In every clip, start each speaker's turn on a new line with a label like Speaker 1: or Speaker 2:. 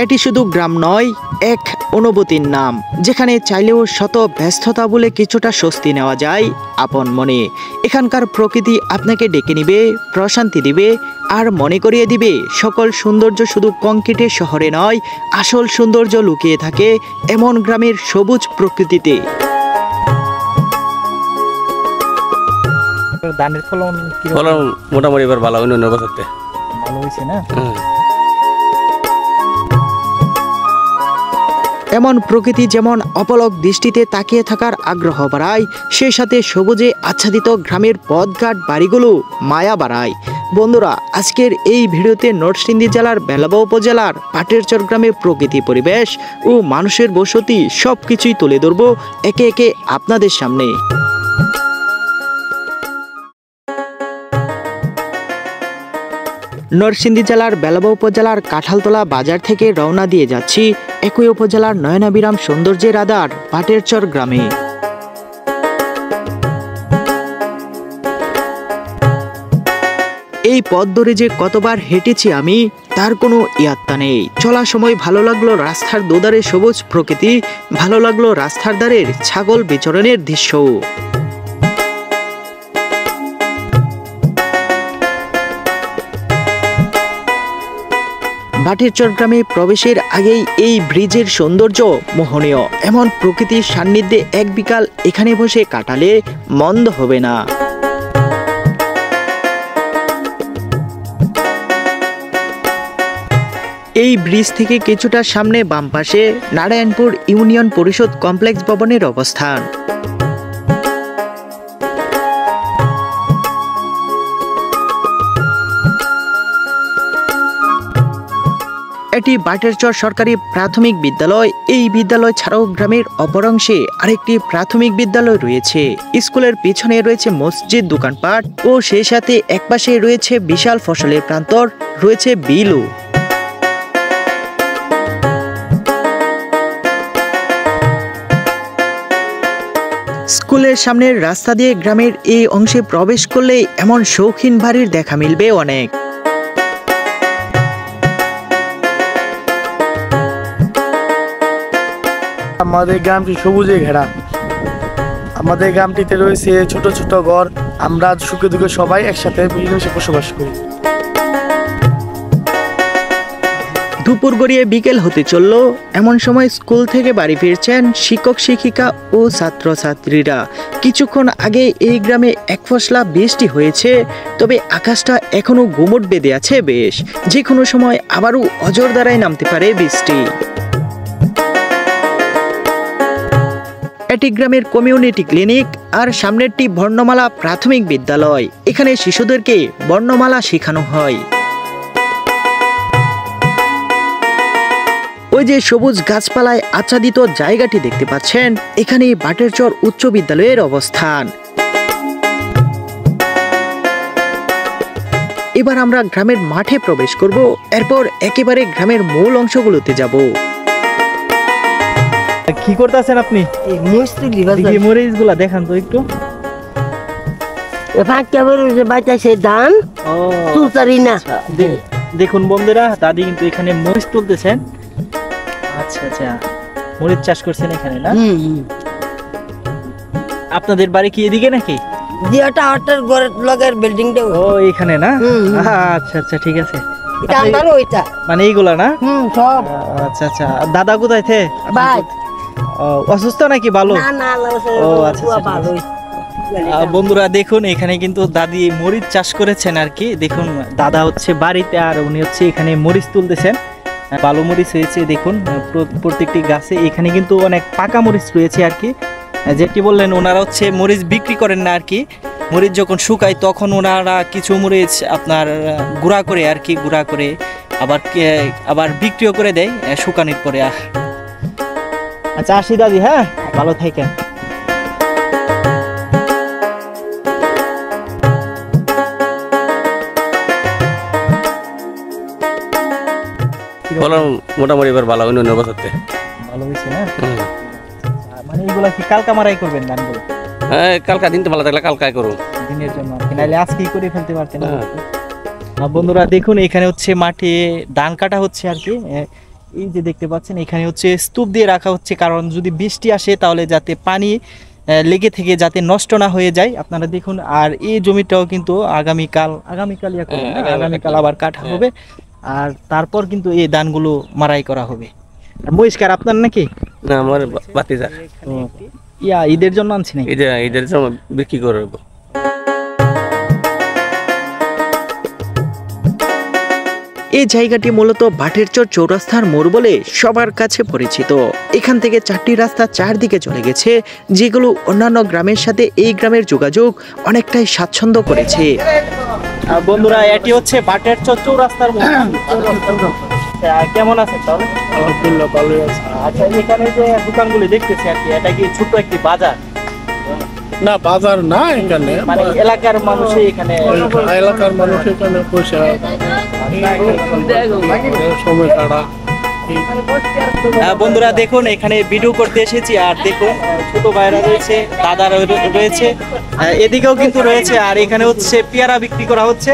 Speaker 1: এটি শুধু গ্রাম নয়, এক অনুভূতির নাম, যেখানে চাইলেও শত ব্যস্ততা বলে কিছুটা স্বস্তি নেওয়া যায় আপন মনে। এখানকার প্রকৃতি আপনাকে ডেকে নিবে, প্রশান্তি দিবে, আর মনে করিয়ে দিবে সকল সৌন্দর্য শুধু কংক্রিটের শহরে নয়, আসল সৌন্দর্য লুকিয়ে থাকে এমন গ্রামের সবুজ প্রকৃতিতে।
Speaker 2: ধানের ফলন
Speaker 3: মোটামুটি এবার ভালো অন্য বছরতে
Speaker 2: ভালো হয়েছে না?
Speaker 1: এমন প্রকৃতি যেমন অপলক দৃষ্টিতে তাকিয়ে থাকার আগ্রহ বাড়ায়, সেই সাথে সবুজে আচ্ছাদিত গ্রামের পথঘাট বাড়িগুলো মায়া বাড়ায়। বন্ধুরা, আজকের এই ভিডিওতে নরসিংদী জেলার বেলাবা উপজেলার পাটেরচর গ্রামের প্রকৃতি পরিবেশ ও মানুষের বসতি সবকিছুই তুলে ধরবো একে একে আপনাদের সামনে। নরসিংদী জেলার বেলাবা উপজেলার কাঁঠালতলা বাজার থেকে রওনা দিয়ে যাচ্ছি একই উপজেলার নয়নাবিরাম সৌন্দর্যের আধার পাটেরচর গ্রামে। এই পথ ধরে যে কতবার হেঁটেছি আমি তার কোনো ইয়াত্তা নেই। চলার সময় ভালো লাগলো রাস্তার দুধারে সবুজ প্রকৃতি, ভালো লাগলো রাস্তার ধারের ছাগল বিচরণের দৃশ্য। পাটেরচর গ্রামে প্রবেশের আগেই এই ব্রিজের সৌন্দর্য মোহনীয়। এমন প্রকৃতির সান্নিধ্যে এক বিকাল এখানে বসে কাটালে মন্দ হবে না। এই ব্রিজ থেকে কিছুটা সামনে বাম পাশে নারায়ণপুর ইউনিয়ন পরিষদ কমপ্লেক্স ভবনের অবস্থান। এটি পাটেরচর সরকারি প্রাথমিক বিদ্যালয়। এই বিদ্যালয় ছাড়াও গ্রামের অপর অংশে আরেকটি প্রাথমিক বিদ্যালয় রয়েছে। স্কুলের পিছনে রয়েছে মসজিদ, দোকানপাট ও সেই সাথে একপাশে রয়েছে বিশাল ফসলের প্রান্তর, রয়েছে বিলও। স্কুলের সামনের রাস্তা দিয়ে গ্রামের এই অংশে প্রবেশ করলে এমন শৌখিন বাড়ির দেখা মিলবে অনেক।
Speaker 4: আমাদের গ্রামটি সবুজে ঘেরা। আমাদের গ্রামটিতে রয়েছে ছোট ছোট ঘর। আমরা সুখে দুঃখে সবাই একসাথে মিলেমিশে বসবাস করি।
Speaker 1: দুপুর গড়িয়ে বিকেল হতে চলল, এমন সময় স্কুল থেকে বাড়ি ফিরছেন শিক্ষক শিক্ষিকা ও ছাত্রছাত্রীরা। কিছুক্ষণ আগে এই গ্রামে এক ফসলা বৃষ্টি হয়েছে, তবে আকাশটা এখনো গুমট বেঁধে আছে বেশ। যে কোনো সময় আবারও অজর দ্বারাই নামতে পারে বৃষ্টি। এটি গ্রামের কমিউনিটি ক্লিনিক আর সামনেরটি বর্ণমালা প্রাথমিক বিদ্যালয়। এখানে শিশুদেরকে বর্ণমালা শেখানো হয়। ওই যে সবুজ গাছপালায় আচ্ছাদিত জায়গাটি দেখতে পাচ্ছেন, এখানে পাটেরচর উচ্চ বিদ্যালয়ের অবস্থান। এবার আমরা গ্রামের মাঠে প্রবেশ করব, এরপর একেবারে গ্রামের মূল অংশগুলোতে যাব।
Speaker 2: কি করতেছেন আপনি? মরিচ গুলা দেখান তো একটু। দেখুন বন্ধুরা, দাদি কিন্তু এখানে মরিচ তুলতেছেন। আচ্ছা আচ্ছা, মরিচ চাষ করছেন এখানে না? আপনাদের বাড়ি কি এদিকে নাকি? ও এখানে না? আচ্ছা আচ্ছা, ঠিক আছে। মানে এইগুলা না? আচ্ছা আচ্ছা। দাদা কোথায় থে? অসুস্থ নাকি? ভালো? ও আচ্ছা। বন্ধুরা দেখুন, এখানে কিন্তু দাদি মরিচ চাষ করেছেন আর কি। দেখুন, দাদা হচ্ছে বাড়িতে আর উনি হচ্ছে এখানে মরিচ তুলতেছেন। ভালো মরিচ হয়েছে দেখুন প্রত্যেকটি গাছে। এখানে কিন্তু অনেক পাকা মরিচ রয়েছে আর কি। যেটি বললেন, ওনারা হচ্ছে মরিচ বিক্রি করেন না আর কি। মরিচ যখন শুকায় তখন ওনারা কিছু মরিচ আপনার গুঁড়া করে আর কি, গুঁড়া করে আবার বিক্রিও করে দেয় শুকানোর পরে। আচ্ছা আসি দাদি, হ্যাঁ ভালো থাকেন।
Speaker 3: মোটামুটি এবার ভালো অন্য বছরতে
Speaker 2: ভালো হয়েছে না? মানে এগুলা কি কালকা মারাই করবেন ধানগুলো?
Speaker 3: হ্যাঁ, কালকা দিনটা ভালো থাকলে কালকাই করুন
Speaker 2: দিনের জন্য, নাহলে আজকেই করে ফেলতে পারতেন। বন্ধুরা দেখুন, এখানে হচ্ছে মাঠে ধান কাটা হচ্ছে আর কি। এই যে দেখতে পাচ্ছেন এখানে হচ্ছে স্তূপ দিয়ে রাখা হচ্ছে, কারণ যদি বৃষ্টি আসে তাহলে যাতে পানি লেগে থেকে যাতে নষ্ট না হয়ে যায়। আপনারা দেখুন, আর এই জমিটাও কিন্তু আগামীকাল আবার কাটা হবে, আর তারপর কিন্তু এই ধানগুলো মারাই করা হবে। মহিষ্কার আপনার নাকি?
Speaker 3: না, আমার বাতিজার।
Speaker 2: ঈদের জন্য আনছি নাকি?
Speaker 3: ঈদের সময় বিক্রি করবো।
Speaker 1: এই জায়গাটি মূলত ভাটেরচর চৌরাস্তার মোড় বলে সবার কাছে পরিচিত। এখান থেকে 4টি রাস্তা চারদিকে চলে গেছে, যেগুলো অন্যান্য গ্রামের সাথে এই গ্রামের যোগাযোগ অনেকটাই স্বাচ্ছন্দ্য করেছে।
Speaker 2: বন্ধুরা, এটি হচ্ছে ভাটেরচর চৌরাস্তার মোড়। কেমন আছেন তাহলে?
Speaker 4: আলহামদুলিল্লাহ ভালো আছে।
Speaker 2: আচ্ছা, এখানে যে দোকানগুলি দেখতেছি আর কি, এটা কি ছোট একটি বাজার?
Speaker 4: না, বাজার না, এখানে
Speaker 2: মানে এলাকার মানুষই এখানে
Speaker 4: এলাকার মানুষ এখানে পয়সা সময় কাটা।
Speaker 2: বন্ধুরা দেখুন, এখানে ভিডিও করতে এসেছি, আর দেখুন ছোট ভাইরা রয়েছে, দাদা রয়েছে, এদিকেও কিন্তু রয়েছে, আর এখানে হচ্ছে পেয়ারা বিক্রি করা হচ্ছে।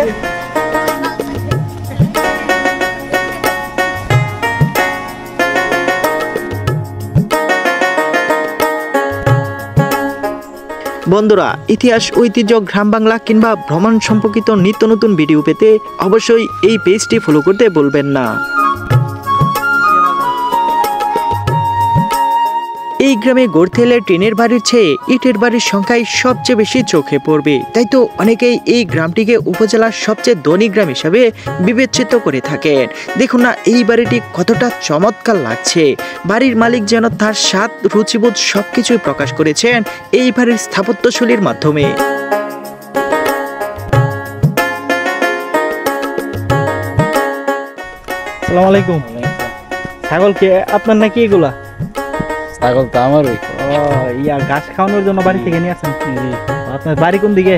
Speaker 1: বন্ধুরা, ইতিহাস, ঐতিহ্য, গ্রাম বাংলা কিংবা ভ্রমণ সম্পর্কিত নিত্য নতুন ভিডিও পেতে অবশ্যই এই পেজটি ফলো করতে ভুলবেন না। এই গ্রামে গড়তে এলে টিনের বাড়ির চেয়ে ইটের বাড়ির সংখ্যাই সবচেয়ে বেশি চোখে পড়বে। তাই তো অনেকেই এই গ্রামটিকে উপজেলার সবচেয়ে ধনী গ্রাম হিসাবে বিবেচিত করে থাকেন। দেখুন না, এই বাড়িটি কতটা চমৎকার লাগছে। বাড়ির মালিক যেন তার স্বাদ, রুচিবোধ সবকিছুই প্রকাশ করেছেন এই বাড়ির স্থাপত্যশৈলীর মাধ্যমে।
Speaker 2: আসসালামু আলাইকুম। ছাগল কে আপনার নাকি? এগুলা
Speaker 5: ছাগল তো আমারই।
Speaker 2: ঘাস খাওয়ানোর জন্য বাড়ি থেকে নিয়ে আসেন? আপনার বাড়ি কোন দিকে?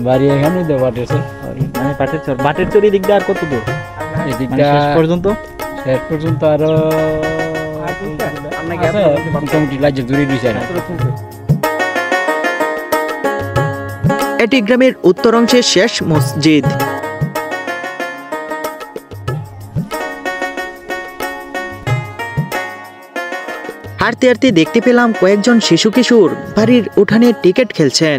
Speaker 5: বাড়ি এখানে তো বাটেছে,
Speaker 2: মানে বাটেরচর এই দিক দিয়ে আর কত দূর?
Speaker 5: এদিকটা
Speaker 2: শেষ পর্যন্ত
Speaker 5: আরো মোটামুটি লাইজে দূরে দিয়েছে।
Speaker 1: এটি গ্রামের উত্তর অংশের শেষ মসজিদ। হাঁটতে হাঁটতে দেখতে পেলাম কয়েকজন শিশু কিশোর বাড়ির উঠানে ক্রিকেট খেলছেন।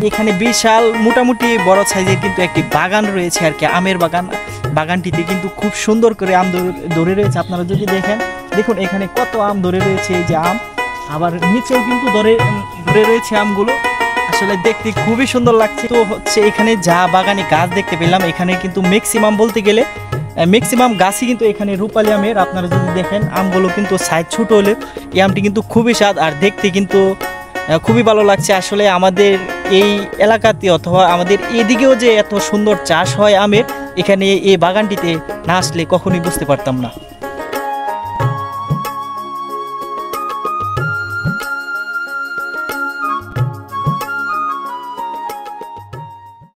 Speaker 2: এখানে বিশাল মোটামুটি বড় সাইজের কিন্তু একটি বাগান রয়েছে আর কি, আমের বাগান। বাগানটিতে কিন্তু খুব সুন্দর করে আম ধরে রয়েছে। আপনারা যদি দেখুন এখানে কত আম ধরে রয়েছে, এই যে আম, আবার নিচেও কিন্তু ধরে রয়েছে আমগুলো। আসলে দেখতে খুবই সুন্দর লাগছে। তো হচ্ছে এখানে যা বাগানে গাছ দেখতে পেলাম, এখানে কিন্তু ম্যাক্সিমাম বলতে গেলে ম্যাক্সিমাম গাছই কিন্তু এখানে রূপালী আমের। আপনারা যদি দেখেন আমগুলো কিন্তু সাইজ ছোট হলে এই আমটি কিন্তু খুবই স্বাদ, আর দেখতে কিন্তু খুবই ভালো লাগছে। আসলে আমাদের এই এলাকাতে অথবা আমাদের এদিকেও যে এত সুন্দর চাষ হয় আমের, এখানে এই বাগানটিতে না আসলে কখনোই বুঝতে পারতাম না।